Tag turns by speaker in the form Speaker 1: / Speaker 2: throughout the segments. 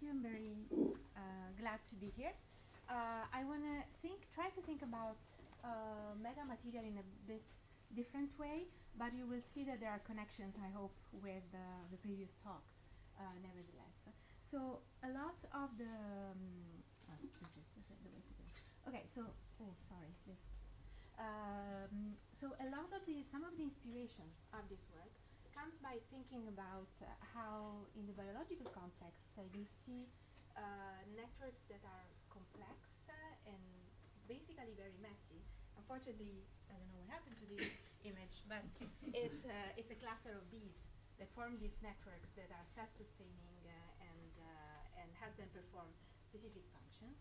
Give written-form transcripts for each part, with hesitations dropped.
Speaker 1: you. I'm very glad to be here. I want to try to think about metamaterial in a bit different way, but you will see that there are connections, I hope, with the previous talks, nevertheless. So a lot of the this is the way to go. Okay, so sorry, this. So a lot of some of the inspiration of this work comes by thinking about how in the biological context you see networks that are complex and basically very messy. Unfortunately, I don't know what happened to this image, but it's a cluster of bees that form these networks that are self-sustaining and help them perform specific functions.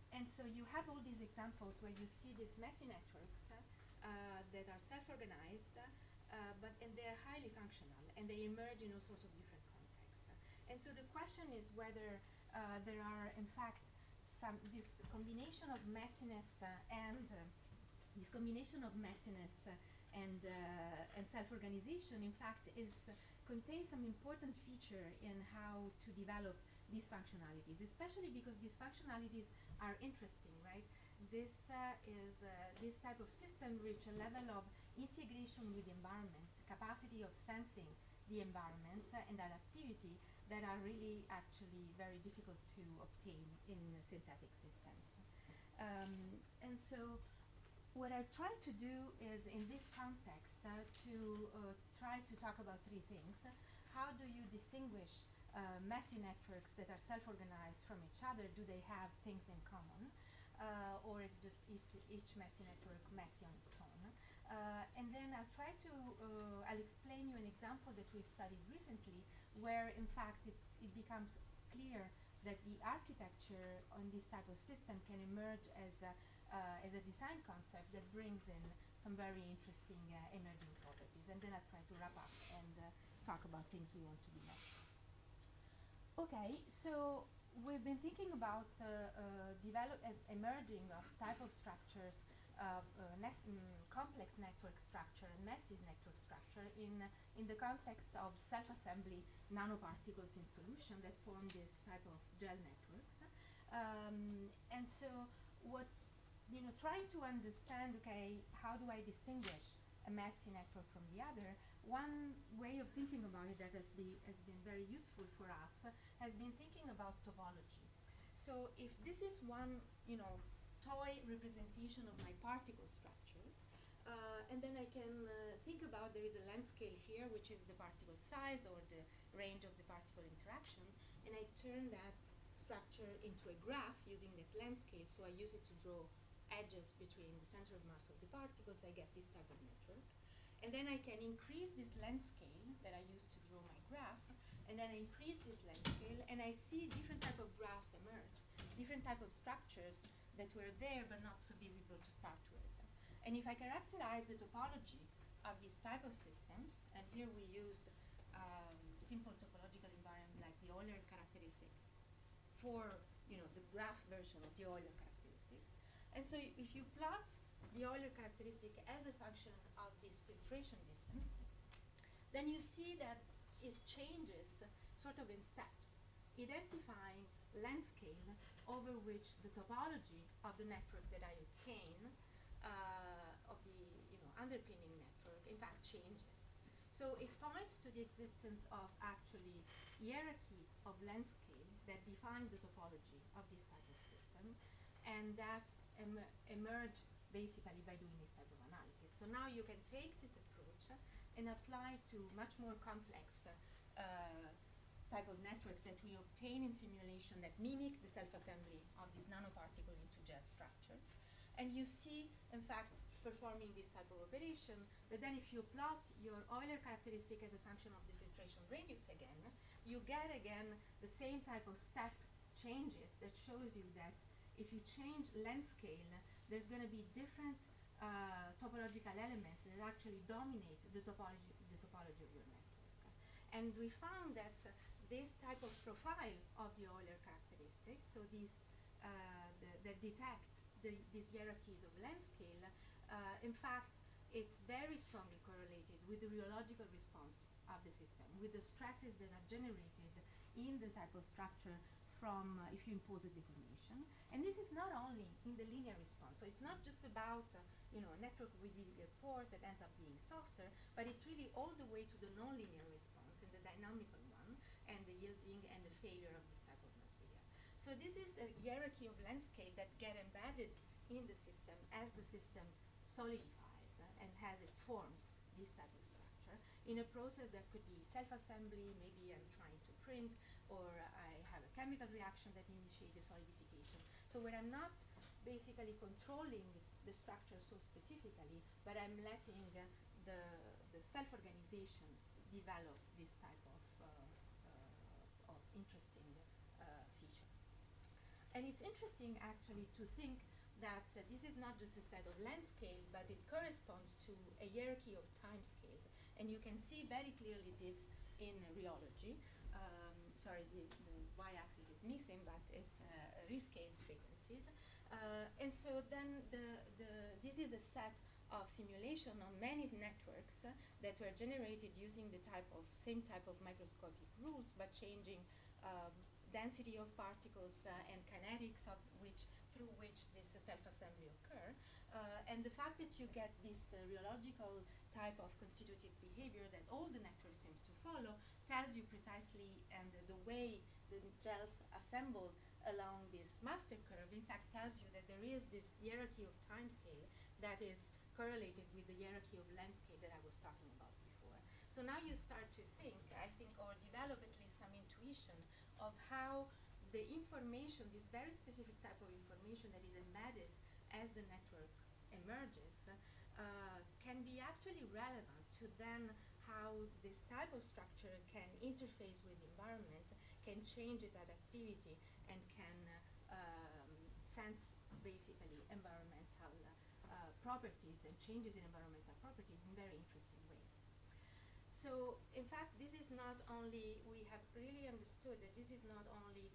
Speaker 1: And so you have all these examples where you see these messy networks that are self-organized, and they're highly functional, and they emerge in all sorts of different contexts. And so the question is whether there are, in fact, this combination of messiness and self-organization, in fact, contains some important feature in how to develop these functionalities, especially because these functionalities are interesting, right? This type of system reach a level of integration with the environment, capacity of sensing the environment and adaptivity that are really actually very difficult to obtain in synthetic systems. And so what I've tried to do is, in this context, to try to talk about three things. How do you distinguish messy networks that are self-organized from each other? Do they have things in common? Or is each messy network messy on its own? And then I'll explain you an example that we've studied recently where, in fact, it becomes clear that the architecture on this type of system can emerge as a design concept that brings in some very interesting emerging properties. And then I'll try to wrap up and talk about things we want to do next. Okay, so we've been thinking about emerging of type of structures, complex network structure and messy network structure in the context of self-assembly nanoparticles in solution that form this type of gel networks. And so trying to understand, okay, how do I distinguish a messy network from the other? One way of thinking about it that has been very useful for us has been thinking about topology. So if this is one, toy representation of my particle structures, and then I can think about there is a length scale here, which is the particle size or the range of the particle interaction, and I turn that structure into a graph using that length scale, so I use it to draw edges between the center of mass of the particles, I get this type of network. And then I can increase this length scale that I use to draw my graph, and then I increase this length scale, and I see different type of graphs emerge, different type of structures that were there but not so visible to start with. And if I characterize the topology of these type of systems, and here we used simple topological invariant like the Euler characteristic for the graph version of the Euler characteristic. And so if you plot the Euler characteristic as a function of this filtration distance, then you see that it changes sort of in steps, identifying length scale over which the topology of the network that I obtain of the underpinning network in fact changes. So it points to the existence of actually hierarchy of length scale that define the topology of this type of system, and that emerge basically by doing this type of analysis. So now you can take this approach and apply to much more complex type of networks that we obtain in simulation that mimic the self-assembly of these nanoparticle into gel structures. And you see, in fact, performing this type of operation, but then if you plot your Euler characteristic as a function of the filtration radius again, you get again the same type of step changes that shows you that if you change length scale, there's going to be different topological elements that actually dominate the topology of your network. And we found that this type of profile of the Euler characteristics, so these that detect these hierarchies of length scale, in fact, it's very strongly correlated with the rheological response of the system, with the stresses that are generated in the type of structure from if you impose a deformation. And this is not only in the linear response. So it's not just about a network with bigger pores that ends up being softer, but it's really all the way to the nonlinear response and the dynamical one and the yielding and the failure of this type of material. So this is a hierarchy of landscape that get embedded in the system as the system solidifies and as it forms this type of structure in a process that could be self-assembly, maybe I'm trying to print, or I have a chemical reaction that initiates the solidification. So where I'm not basically controlling the structure so specifically, but I'm letting the self-organization develop this type of interesting feature. And it's interesting actually to think that this is not just a set of land scale, but it corresponds to a hierarchy of time scales. And you can see very clearly this in rheology. Sorry, the y-axis is missing, but it's rescaled frequencies. And so then this is a set of simulation on many networks that were generated using the same type of microscopic rules, but changing density of particles and kinetics through which this self-assembly occur. And the fact that you get this rheological type of constitutive behavior that all the networks seem to follow tells you precisely, and the way the gels assemble along this master curve, in fact, tells you that there is this hierarchy of time scale that is correlated with the hierarchy of landscape that I was talking about before. So now you start to think, I think, or develop at least some intuition of how the information, this very specific type of information that is embedded as the network emerges, can be actually relevant to then how this type of structure can interface with the environment, can change its adaptivity, and can sense basically environmental properties and changes in environmental properties in very interesting ways. So in fact, this is not only, we have really understood that this is not only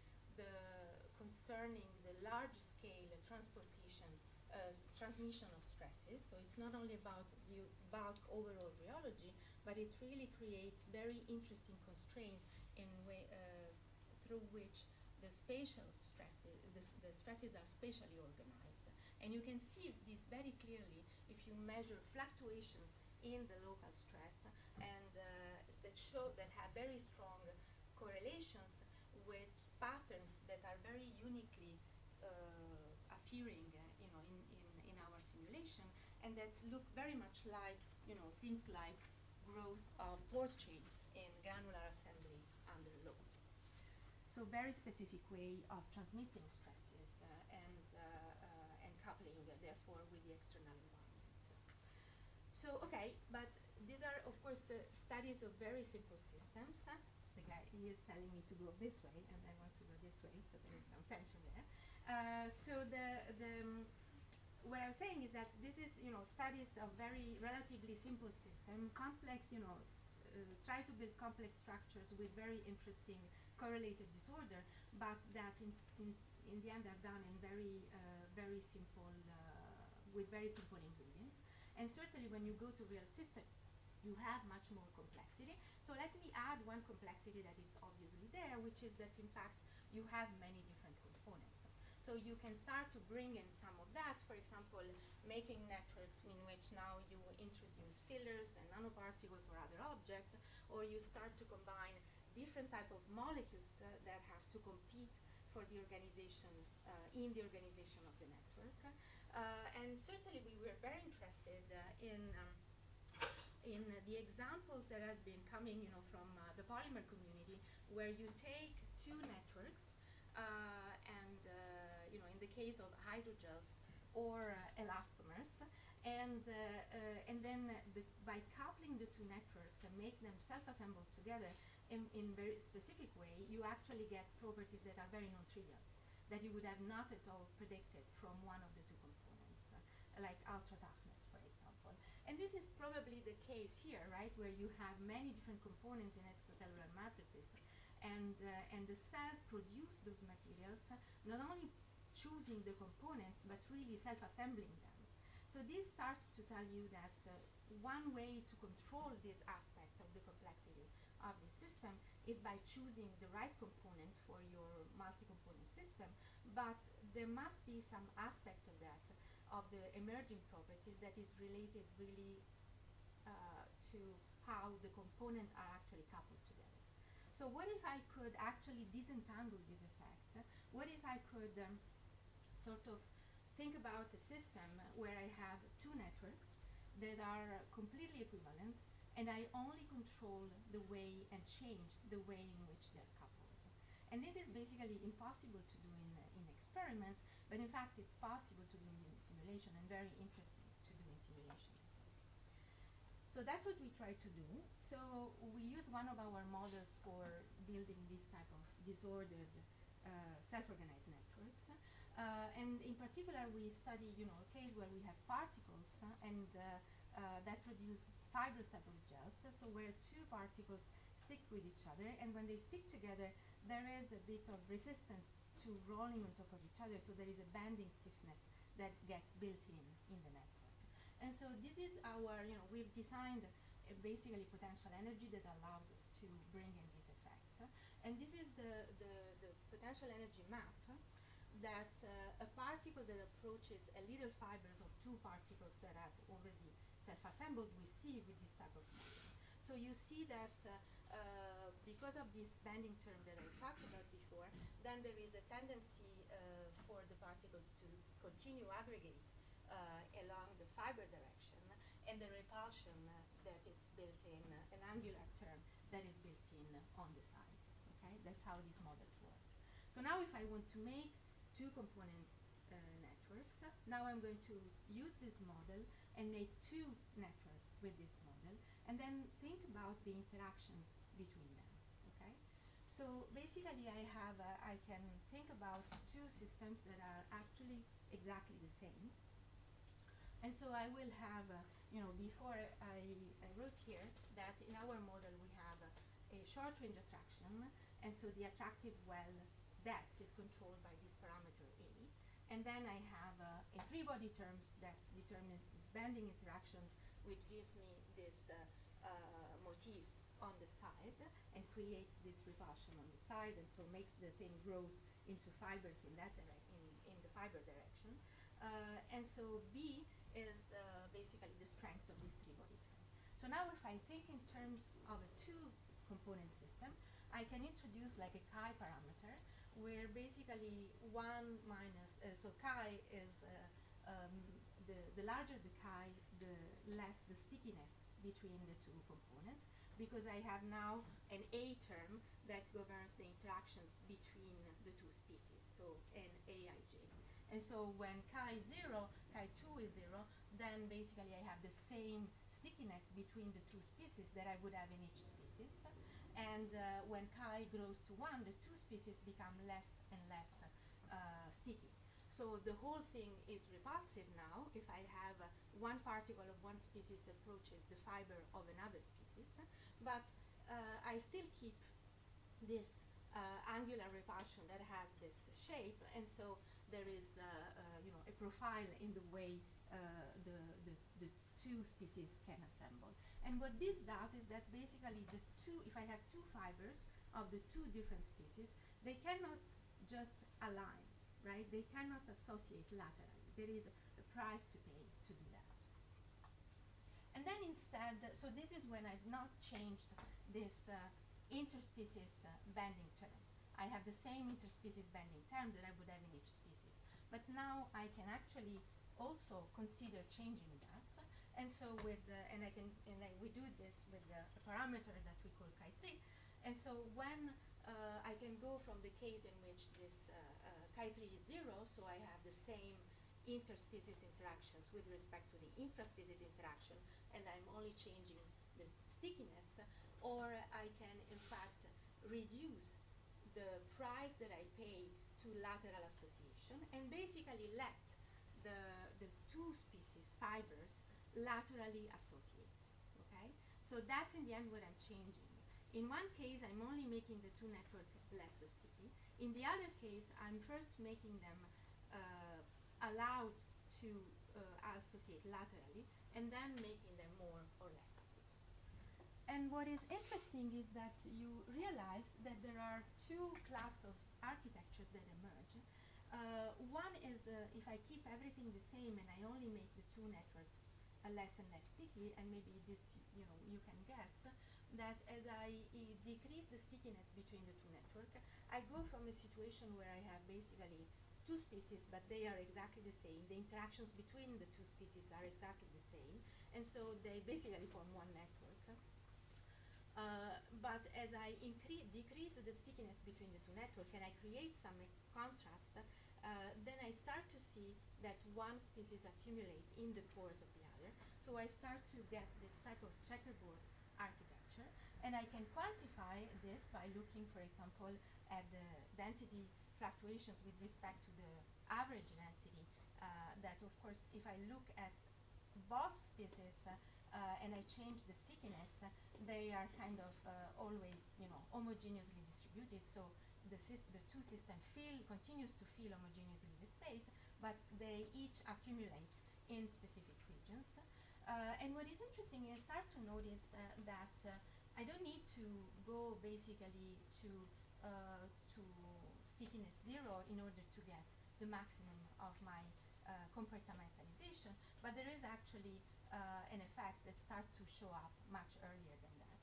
Speaker 1: concerning the large scale transportation, transmission of stresses. So it's not only about the bulk overall rheology, but it really creates very interesting constraints through which the spatial stresses, the stresses are spatially organized. And you can see this very clearly if you measure fluctuations in the local stress and that have very strong correlations with patterns that are very uniquely appearing in our simulation, and that look very much like things like growth of force chains in granular assemblies under load. So very specific way of transmitting stresses and coupling, therefore, with the external environment. So, okay, but these are, of course, studies of very simple systems. The guy, he is telling me to go this way, and I want to go this way, so there is some tension there. So what I was saying is that this is, studies of very relatively simple system, complex, try to build complex structures with very interesting correlated disorder, but that in the end are done in very simple, with very simple ingredients. And certainly when you go to real systems, you have much more complexity. So let me add one complexity that is obviously there, which is that in fact you have many different components. So you can start to bring in some of that, for example, making networks in which now you introduce fillers and nanoparticles or other objects, or you start to combine different type of molecules that have to compete for the organization, in the organization of the network. And certainly we were very interested in the examples that has been coming, from the polymer community, where you take two networks, and in the case of hydrogels or elastomers, and then by coupling the two networks and make them self-assembled together in very specific way, you actually get properties that are very non-trivial, that you would have not at all predicted from one of the two components, like ultra-toughness, for example. And this is probably the case here, right, where you have many different components in extracellular matrices, and the cell produce those materials, not only choosing the components, but really self-assembling them. So this starts to tell you that one way to control this aspect of the complexity of the system is by choosing the right component for your multi-component system, but there must be some aspect of that, of the emerging properties that is related really to how the components are actually coupled together. So what if I could actually disentangle this effect? What if I could sort of think about a system where I have two networks that are completely equivalent, and I only control the way and change the way in which they're coupled. And this is basically impossible to do in experiments, but in fact it's possible to do in simulation, and very interesting to do in simulation. So that's what we try to do. So we use one of our models for building this type of disordered self-organized networks. And in particular, we study, a case where we have particles and that produce fibrous type of gels. So where two particles stick with each other, and when they stick together, there is a bit of resistance to rolling on top of each other. So there is a banding stiffness that gets built in the network. And so this is our, we've designed basically potential energy that allows us to bring in these effects. And this is the potential energy map that a particle that approaches a little fibers of two particles that have already self-assembled, we see with this type of model. So you see that because of this banding term that I talked about before, then there is a tendency for the particles to continue aggregate along the fiber direction, and the repulsion that is built in, an angular term that is built in on the side. Okay, that's how these models work. So now if I want to make two components networks, now I'm going to use this model and make two networks with this model, and then think about the interactions between them. Okay, so basically I can think about two systems that are actually exactly the same. And so I will have, before I wrote here that in our model we have a short range attraction, and so the attractive well depth is controlled by this parameter A. And then I have a three-body terms that determines this banding interaction, which gives me this motifs on the side and creates this repulsion on the side, and so makes the thing grows into fibers in that in the fiber direction. And so B is basically the strength of this three-body term. So now if I think in terms of a two-component system, I can introduce like a chi parameter, where basically 1 minus, so chi is, the larger the chi, the less the stickiness between the two components, because I have now an A term that governs the interactions between the two species, so an Aij. And so when chi is 0, chi 2 is 0, then basically I have the same stickiness between the two species that I would have in each species. And when chi grows to 1, the two species become less and less sticky. So the whole thing is repulsive now if I have one particle of one species approaches the fiber of another species, but I still keep this angular repulsion that has this shape, and so there is a profile in the way the two species can assemble. And what this does is that basically if I have two fibers of the two different species, they cannot just align, right? They cannot associate laterally. There is a price to pay to do that. And then instead, so this is when I've not changed this interspecies banding term. I have the same interspecies banding term that I would have in each species. But now I can actually also consider changing that. And so we do this with a parameter that we call chi3. And so when I can go from the case in which this chi3 is 0, so I have the same interspecies interactions with respect to the intraspecies interaction, and I'm only changing the stickiness, or I can in fact reduce the price that I pay to lateral association and basically let the two species fibers laterally associate. Okay, so that's in the end what I'm changing. In one case, I'm only making the two networks less sticky. In the other case, I'm first making them allowed to associate laterally, and then making them more or less sticky. And what is interesting is that you realize that there are two classes of architectures that emerge. One is if I keep everything the same and I only make the two networks less and less sticky, and maybe this, you can guess that as I decrease the stickiness between the two networks, I go from a situation where I have basically two species, but they are exactly the same. The interactions between the two species are exactly the same, and so they basically form one network. But as I decrease the stickiness between the two networks and I create some contrast, then I start to see that one species accumulates in the cores of the other. So I start to get this type of checkerboard architecture, and I can quantify this by looking, for example, at the density fluctuations with respect to the average density. That, of course, if I look at both species and I change the stickiness, they are kind of always, homogeneously distributed. So the two systems continues to feel homogeneously the space, but they each accumulate in specific regions. And what is interesting is start to notice that I don't need to go basically to stickiness 0 in order to get the maximum of my compartmentalization, but there is actually an effect that starts to show up much earlier than that.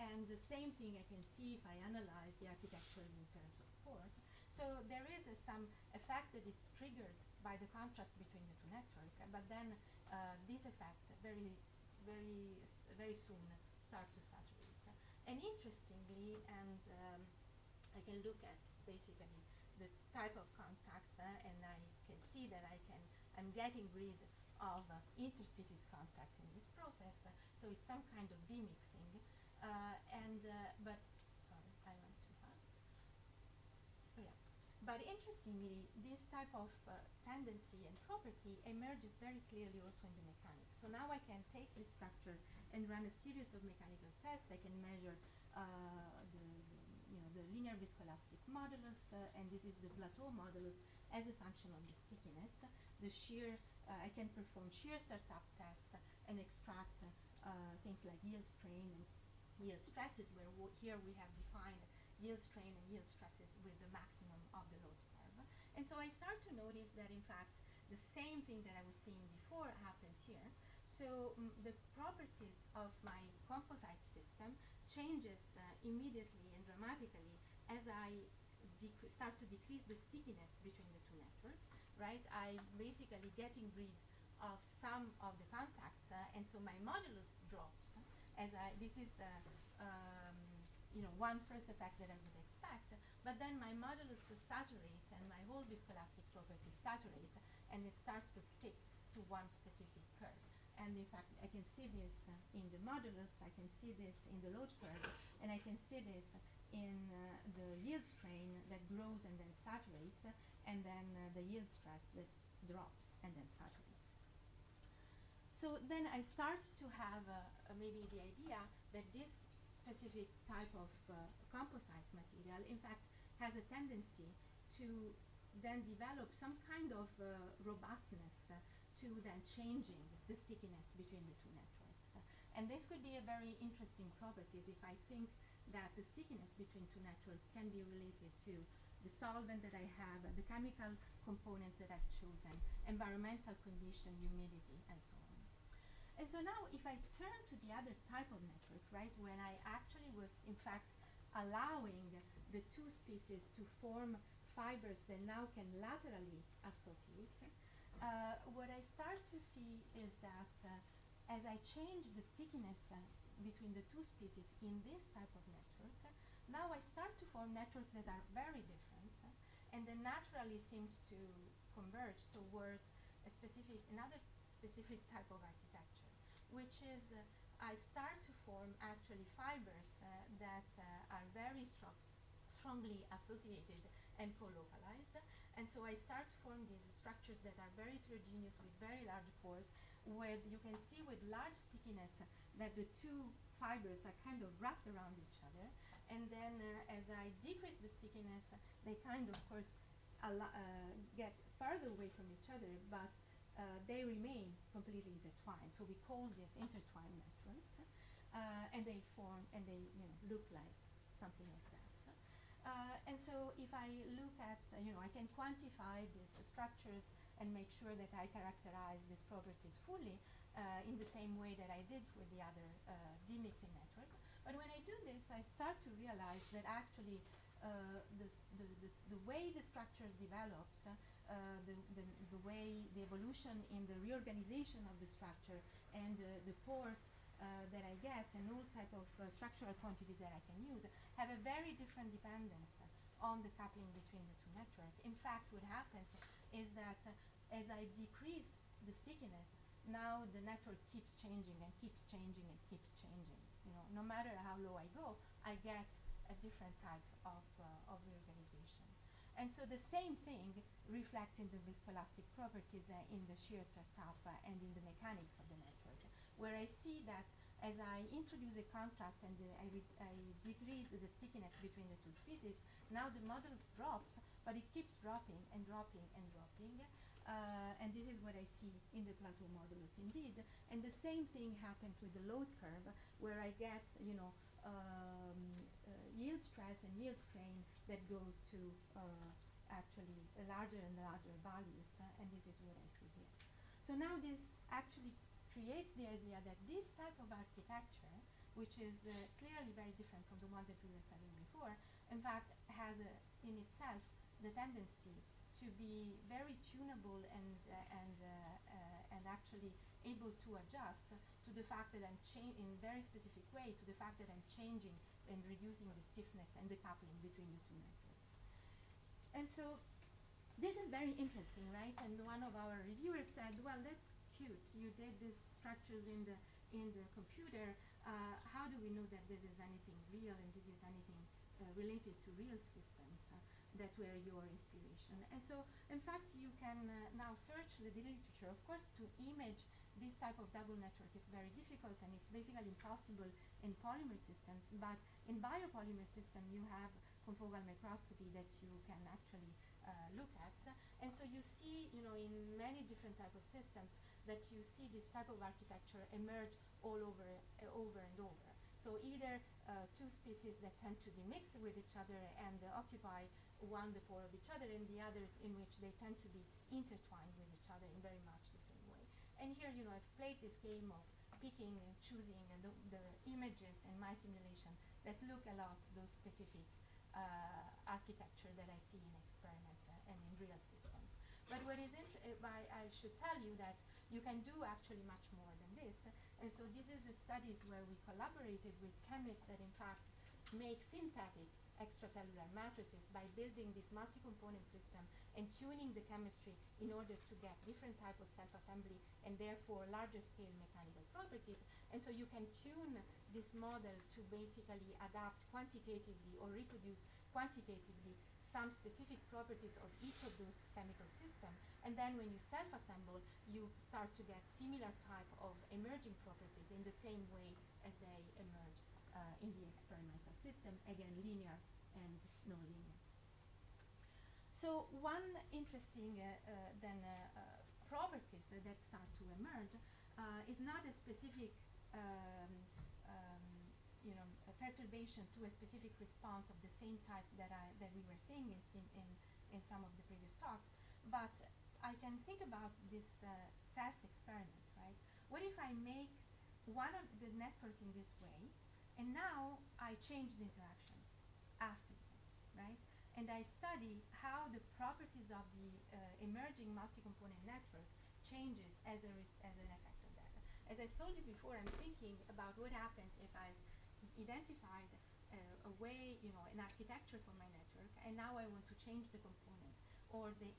Speaker 1: And the same thing I can see if I analyze the architecture in terms of pores. So there is some effect that is triggered by the contrast between the two networks, but then this effect very soon starts to saturate. And interestingly, and I can look at basically the type of contacts, and I can see that I'm getting rid of interspecies contact in this process. So it's some kind of demixing. But sorry, I went too fast. Oh, yeah. But interestingly, this type of tendency and property emerges very clearly also in the mechanics. So now I can take this structure and run a series of mechanical tests. I can measure the linear viscoelastic modulus, and this is the plateau modulus as a function of the stickiness. The shear, I can perform shear startup tests and extract things like yield strain and yield stresses, where here we have defined yield strain and yield stresses with the maximum of the load curve. And so I start to notice that, in fact, the same thing that I was seeing before happens here. So the properties of my composite system changes immediately and dramatically as I start to decrease the stickiness between the two networks, right? I'm basically getting rid of some of the contacts, and so my modulus drops. This is one first effect that I would expect, but then my modulus saturates and my whole viscoelastic property saturates, and it starts to stick to one specific curve. And in fact, I can see this in the modulus, I can see this in the load curve, and I can see this in the yield strain that grows and then saturates, and then the yield stress that drops and then saturates. So then I start to have maybe the idea that this specific type of composite material, in fact, has a tendency to then develop some kind of robustness to then changing the stickiness between the two networks. And this could be a very interesting properties if I think that the stickiness between two networks can be related to the solvent that I have, the chemical components that I've chosen, environmental condition, humidity, and so on. And so now if I turn to the other type of network, right, when I actually was in fact allowing the two species to form fibers that now can laterally associate, what I start to see is that as I change the stickiness between the two species in this type of network, now I start to form networks that are very different, and then naturally seems to converge towards another specific type of architecture, which is I start to form actually fibers that are very strongly associated and co-localized. And so I start to form these structures that are very heterogeneous with very large pores, where you can see with large stickiness that the two fibers are kind of wrapped around each other. And then as I decrease the stickiness, they kind of course, get further away from each other, but they remain completely intertwined. So we call this intertwined networks. and they form, and they look like something like that. And so if I look at, I can quantify these structures and make sure that I characterize these properties fully in the same way that I did for the other demixing network. But when I do this, I start to realize that actually the way the structure develops, the way the evolution in the reorganization of the structure and the pores that I get and all type of structural quantities that I can use have a very different dependence on the coupling between the two networks. In fact, what happens is that as I decrease the stickiness, now the network keeps changing and keeps changing and keeps changing. No matter how low I go, I get a different type of reorganization. And so the same thing reflects in the viscoelastic properties in the shear setup and in the mechanics of the network, where I see that as I introduce a contrast and I decrease the stickiness between the two species, now the modulus drops, but it keeps dropping and dropping and dropping. And this is what I see in the plateau modulus indeed. And the same thing happens with the load curve, where I get, yield stress and yield strain that goes to actually larger and larger values, and this is what I see here. So now this actually creates the idea that this type of architecture, which is clearly very different from the one that we were studying before, in fact has in itself the tendency to be very tunable and actually able to adjust to the fact that I'm in very specific way to the fact that I'm changing and reducing the stiffness and the coupling between the two networks. And so this is very interesting, right? And one of our reviewers said, well, that's cute. You did these structures in the computer. How do we know that this is anything real and this is anything related to real systems that were your inspiration? And so, in fact, you can now search the literature. Of course, to image this type of double network is very difficult, and it's basically impossible in polymer systems. But in biopolymer system, you have confocal microscopy that you can actually look at. And so you see, in many different type of systems that you see this type of architecture emerge all over and over. So either two species that tend to demix with each other and occupy one the pore of each other, and the others in which they tend to be intertwined with each other in very much the same way. And here, I've played this game of picking and choosing and the images in my simulation that look a lot those specific architecture that I see in experiment and in real systems. But what is I should tell you that you can do actually much more than this. And so this is the studies where we collaborated with chemists that in fact make synthetic extracellular matrices by building this multi-component system and tuning the chemistry in order to get different type of self-assembly and therefore larger scale mechanical properties. And so you can tune this model to basically adapt quantitatively or reproduce quantitatively some specific properties of each of those chemical systems. And then when you self-assemble, you start to get similar type of emerging properties in the same way as they emerge in the experimental system, again, linear and nonlinear. So one interesting properties that start to emerge is not a specific a perturbation to a specific response of the same type that we were seeing in some of the previous talks, but I can think about this test experiment, right? What if I make one of the network in this way, and now I change the interactions afterwards, right? And I study how the properties of the emerging multi-component network changes as an effect of that. As I told you before, I'm thinking about what happens if I've identified a way, an architecture for my network, and now I want to change the component, or the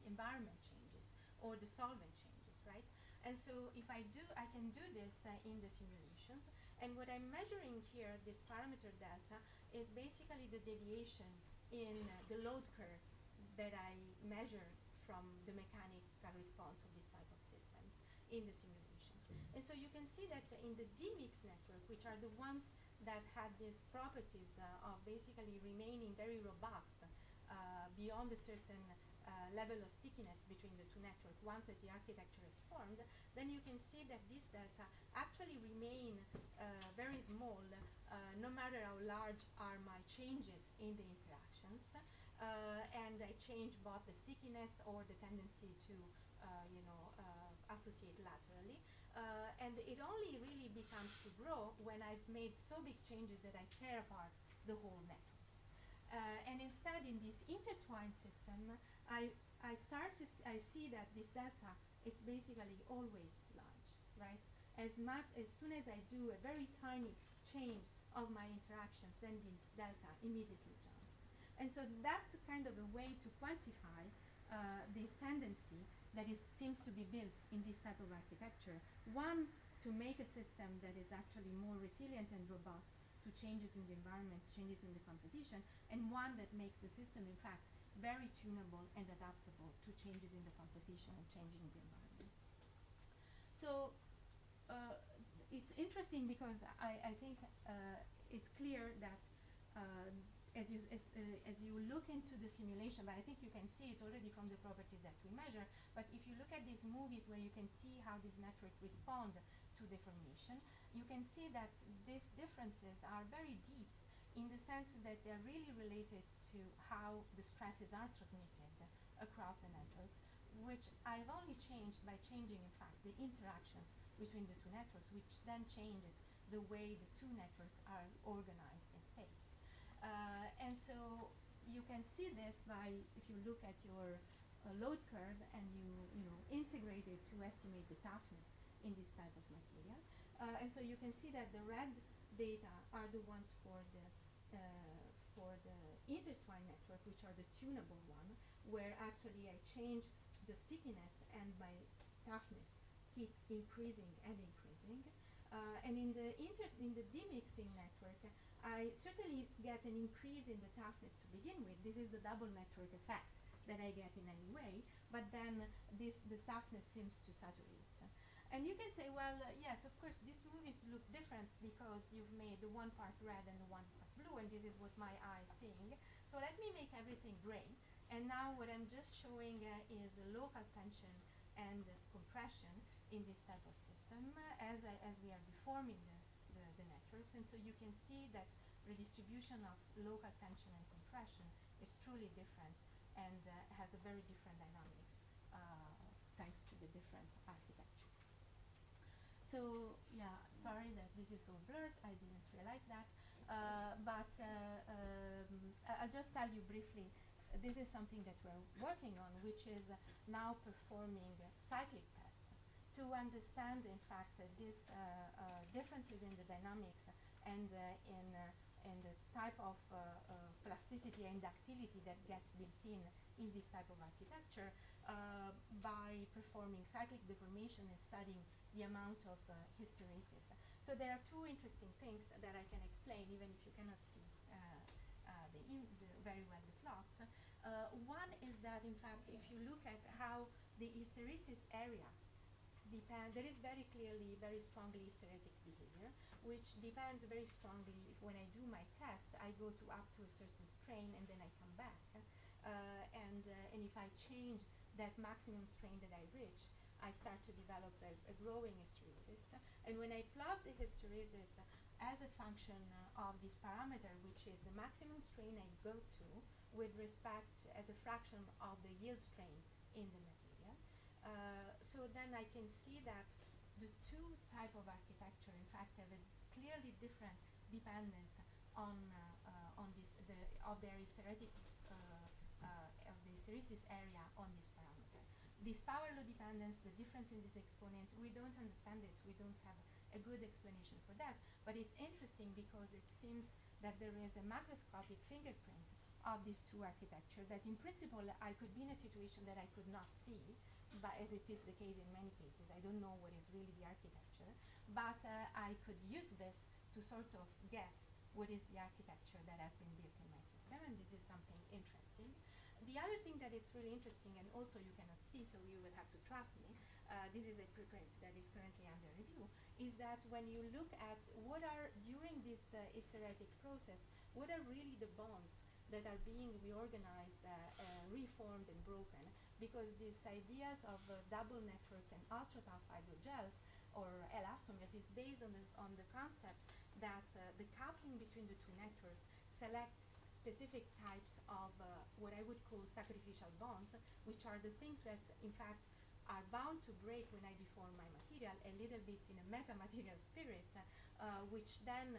Speaker 1: environment changes, or the solvent changes, right? And so if I can do this in the simulations, and what I'm measuring here, this parameter delta, is basically the deviation in the load curve that I measure from the mechanical response of this type of systems in the simulations. And so you can see that in the demix network, which are the ones that had these properties of basically remaining very robust beyond a certain level of stickiness between the two networks once that the architecture is formed, then you can see that these delta actually remain very small, no matter how large are my changes in the interactions. And I change both the stickiness or the tendency to, associate laterally. And it only really becomes to grow when I've made so big changes that I tear apart the whole network. And instead, in this intertwined system, I see that this delta, it's basically always large, right? As soon as I do a very tiny change of my interactions, then this delta immediately jumps. And so that's kind of a way to quantify this tendency that seems to be built in this type of architecture. One, to make a system that is actually more resilient and robust to changes in the environment, changes in the composition, and one that makes the system, in fact, very tunable and adaptable to changes in the composition and changing the environment. So it's interesting because I think it's clear that as you look into the simulation, but I think you can see it already from the properties that we measure, but if you look at these movies where you can see how these networks respond to deformation, you can see that these differences are very deep in the sense that they're really related to how the stresses are transmitted across the network, which I've only changed by changing, in fact, the interactions between the two networks, which then changes the way the two networks are organized in space. And so you can see this by, if you look at your load curve and you integrate it to estimate the toughness in this type of material. And so you can see that the red data are the ones for the intertwined network, which are the tunable one, where actually I change the stickiness and my toughness keep increasing and increasing. And in the demixing network, I certainly get an increase in the toughness to begin with. This is the double network effect that I get in any way, but then the toughness seems to saturate. And you can say, well, yes, of course, these movies look different because you've made the one part red and the one part blue, and this is what my eye is seeing. So let me make everything gray. And now what I'm just showing is local tension and compression in this type of system as we are deforming the networks. And so you can see that redistribution of local tension and compression is truly different and has a very different dynamics thanks to the different architecture. So yeah, sorry that this is so blurred. I didn't realize that. But I'll just tell you briefly, this is something that we're working on, which is now performing cyclic tests to understand, in fact, these differences in the dynamics and in the type of plasticity and ductility that gets built in this type of architecture by performing cyclic deformation and studying the amount of hysteresis. So there are two interesting things that I can explain, even if you cannot see very well the plots. One is that, in fact, if you look at how the hysteresis area depends, there is very clearly, very strongly hysteretic behavior, which depends very strongly if when I do my test, I go to up to a certain strain and then I come back. And if I change that maximum strain that I reach, I start to develop a growing hysteresis. And when I plot the hysteresis as a function of this parameter, which is the maximum strain I go to with respect as a fraction of the yield strain in the material, so then I can see that the two type of architecture, in fact, have a clearly different dependence on their hysteretic of the hysteresis area on this parameter. This power law dependence, the difference in this exponent, we don't understand it. We don't have a good explanation for that. But it's interesting because it seems that there is a macroscopic fingerprint of these two architectures that in principle I could be in a situation that I could not see, but as it is the case in many cases. I don't know what is really the architecture, but I could use this to sort of guess what is the architecture that has been built in my system, and this is something interesting. The other thing that is really interesting, and also you cannot see, so you will have to trust me, this is a preprint that is currently under review, is that when you look at what are, during this hysteretic process, what are really the bonds that are being reorganized, reformed, and broken, because these ideas of double networks and ultra-tough hydrogels or elastomers is based on the concept that the coupling between the two networks select specific types of what I would call sacrificial bonds, which are the things that, in fact, are bound to break when I deform my material a little bit in a metamaterial spirit, which then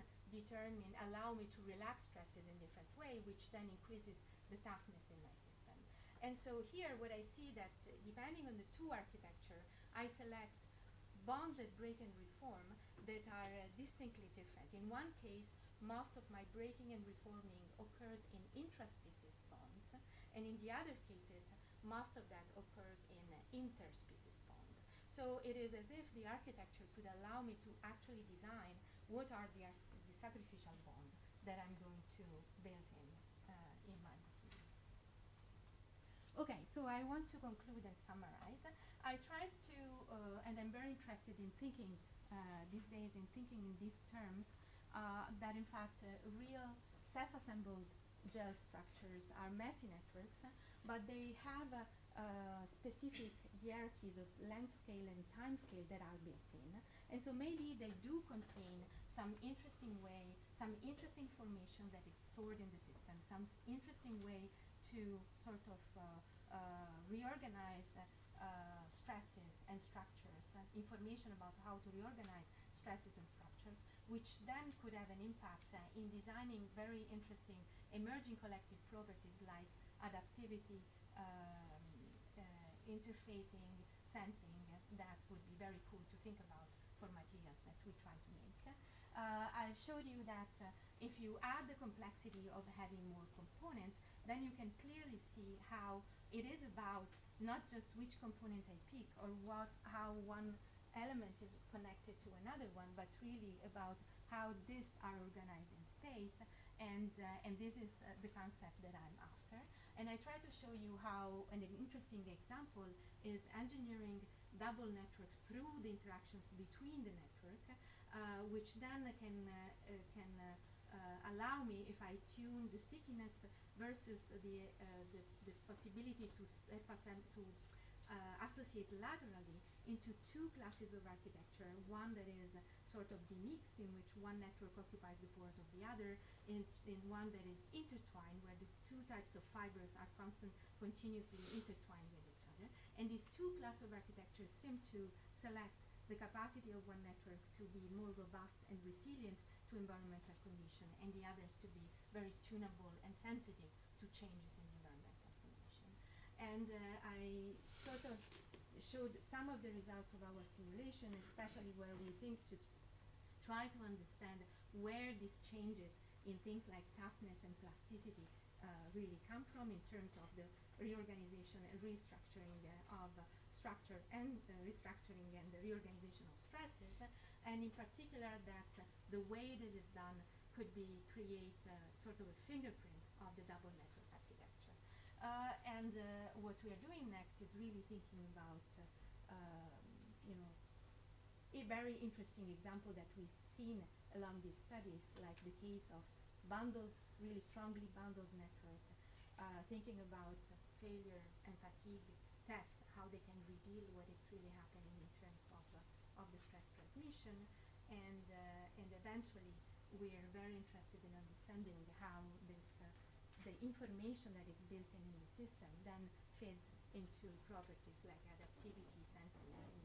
Speaker 1: allow me to relax stresses in different way, which then increases the toughness in my system. And so here what I see that depending on the two architecture, I select bonds that break and reform that are distinctly different. In one case, most of my breaking and reforming occurs in intraspecies bonds, and in the other cases, most of that occurs in interspecies bond. So it is as if the architecture could allow me to actually design what are the sacrificial bonds that I'm going to build in my material. Okay, so I want to conclude and summarize. I tried to, and I'm very interested in thinking these days in thinking in these terms, that in fact real self-assembled gel structures are messy networks, but they have specific hierarchies of length scale and time scale that are built in. And so maybe they do contain some interesting information that is stored in the system, some interesting way to sort of reorganize stresses and structures, information about how to reorganize stresses and structures, which then could have an impact in designing very interesting emerging collective properties like adaptivity, interfacing, sensing, that would be very cool to think about for materials that we try to make. I've showed you that if you add the complexity of having more components, then you can clearly see how it is about not just which component I pick or how one element is connected to another one, but really about how these are organized in space, and this is the concept that I'm after. And I try to show you how, and an interesting example is engineering double networks through the interactions between the network, which then can allow me, if I tune the stickiness versus the possibility to associate laterally into two classes of architecture, one that is sort of demixed, in which one network occupies the pores of the other, in one that is intertwined, where the two types of fibers are continuously intertwined with each other. And these two classes of architectures seem to select the capacity of one network to be more robust and resilient to environmental conditions, and the others to be very tunable and sensitive to changes in environmental conditions. And I sort of showed some of the results of our simulation, especially where we think to try to understand where these changes in things like toughness and plasticity really come from in terms of the reorganization and restructuring of structure and restructuring and the reorganization of stresses, and in particular that the way that is done could create sort of a fingerprint of the double network architecture. And what we are doing next is really thinking about, a very interesting example that we've seen along these studies, like the case of bundled, really strongly bundled network, thinking about failure and fatigue tests, how they can reveal what is really happening in terms of the stress transmission, and eventually we are very interested in understanding how this the information that is built in the system then feeds into properties like adaptivity, sensing, and